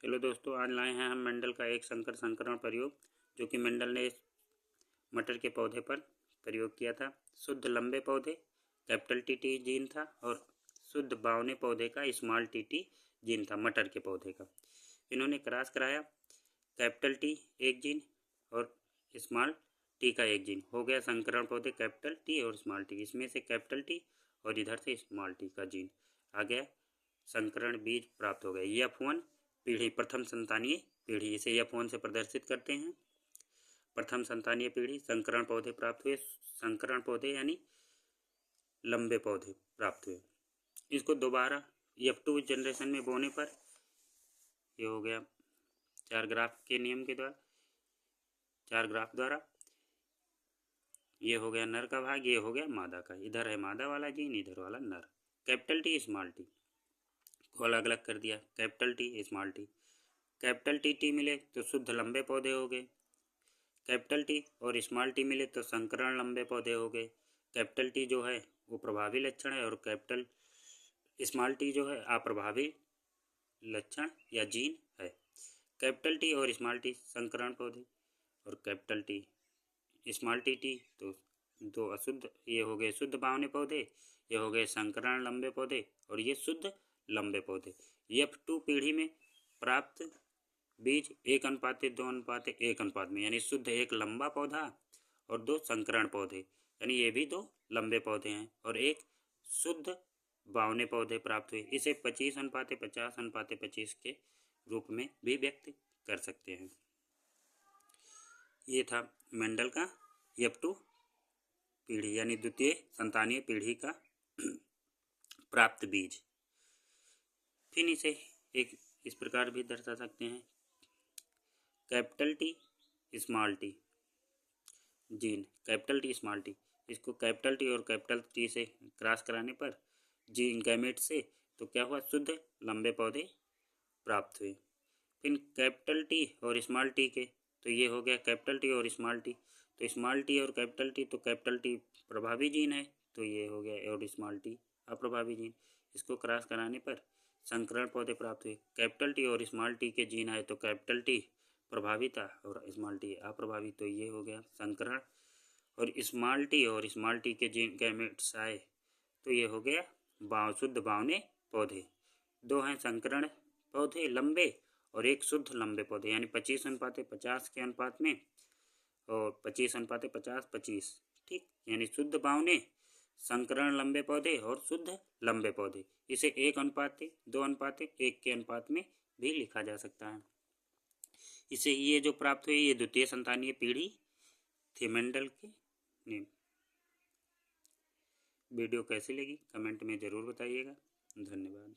चलो दोस्तों, आज लाए हैं हम मेंडल का एक संकर संकरण प्रयोग, जो कि मेंडल ने मटर के पौधे पर प्रयोग किया था। शुद्ध लंबे पौधे कैपिटल टीटी जीन था और शुद्ध बावने पौधे का स्मॉल टीटी जीन था मटर के पौधे का। इन्होंने क्रॉस कराया कैपिटल टी एक जीन और स्मॉल टी का एक जीन, हो गया संकरण पौधे कैपिटल टी और स्मॉल टी। इसमें से कैपिटल टी और इधर से स्मॉल टी का जीन आ गया, संकरण बीज प्राप्त हो गए। F1 पीढ़ी, प्रथम संतानीय पीढ़ी, इसे F1 से प्रदर्शित करते हैं। प्रथम संतानीय पीढ़ी संकरण पौधे प्राप्त हुए, संकरण पौधे यानी लंबे पौधे प्राप्त हुए। इसको दोबारा F2 जनरेशन में बोने पर ये हो गया 4 ग्राफ के नियम के द्वारा, 4 ग्राफ द्वारा ये हो गया नर का भाग, ये हो गया मादा का। इधर है मादा वाला जीन, इधर वाला नर। कैपिटल टी स्मॉल टी को अलग अलग कर दिया, capital T small T. Capital T मिले तो शुद्ध लंबे पौधे हो गए, कैपिटल टी और स्मॉल टी मिले तो संकरण लंबे पौधे हो गए। कैपिटल टी जो है वो प्रभावी लक्षण है और कैपिटल स्मॉल टी जो है अप्रभावी लक्षण या जीन है। कैपिटल टी और स्मॉल टी संकरण पौधे और कैपिटल टी स्मॉल टी तो दो अशुद्ध, ये हो गए शुद्ध बावने पौधे, ये हो गए संकरण लंबे पौधे और ये शुद्ध लंबे पौधे। F2 पीढ़ी में प्राप्त बीज 1:2:1 में, यानी शुद्ध एक लंबा पौधा और 2 संकरण पौधे, यानी ये भी 2 लंबे पौधे हैं और एक शुद्ध बावने पौधे प्राप्त हुए। इसे 25:50:25 के रूप में भी व्यक्त कर सकते हैं। ये था मेंडल का F2 पीढ़ी यानी द्वितीय संतानीय पीढ़ी का प्राप्त बीज। फिर इसे एक इस प्रकार भी दर्शा सकते हैं, capital T small T gene, capital T small T. इसको कैपिटल टी और कैपिटल टी से क्रॉस कराने पर जीन गैमेट से तो क्या हुआ, शुद्ध लंबे पौधे प्राप्त हुए। फिर कैपिटल टी और स्मॉल टी के तो ये हो गया कैपिटल टी और स्मॉल टी, तो स्मॉल टी और कैपिटल टी, तो कैपिटल टी प्रभावी जीन है तो ये हो गया और स्मॉल टी अप्रभावी जीन। इसको क्रॉस कराने पर संकरण पौधे प्राप्त हुए। कैपिटल टी और स्मॉल टी के जीन आए तो कैपिटल टी प्रभावी था और स्मॉल टी अप्रभावी, तो ये हो गया संकरण। और स्मॉल टी और स्मॉल टी के जीन गैमेट्स आए तो ये हो गया शुद्ध बावने पौधे। 2 हैं संकरण पौधे लंबे और एक शुद्ध लंबे पौधे, यानी 25:50 के अनुपात में और 25:50:25, ठीक, यानी शुद्ध बावने संकरण लंबे पौधे और शुद्ध लंबे पौधे। इसे 1:2:1 के अनुपात में भी लिखा जा सकता है। इसे ये जो प्राप्त हुई ये द्वितीय संतानीय पीढ़ी थी मेंडल के नियम। वीडियो कैसी लगी कमेंट में ज़रूर बताइएगा। धन्यवाद।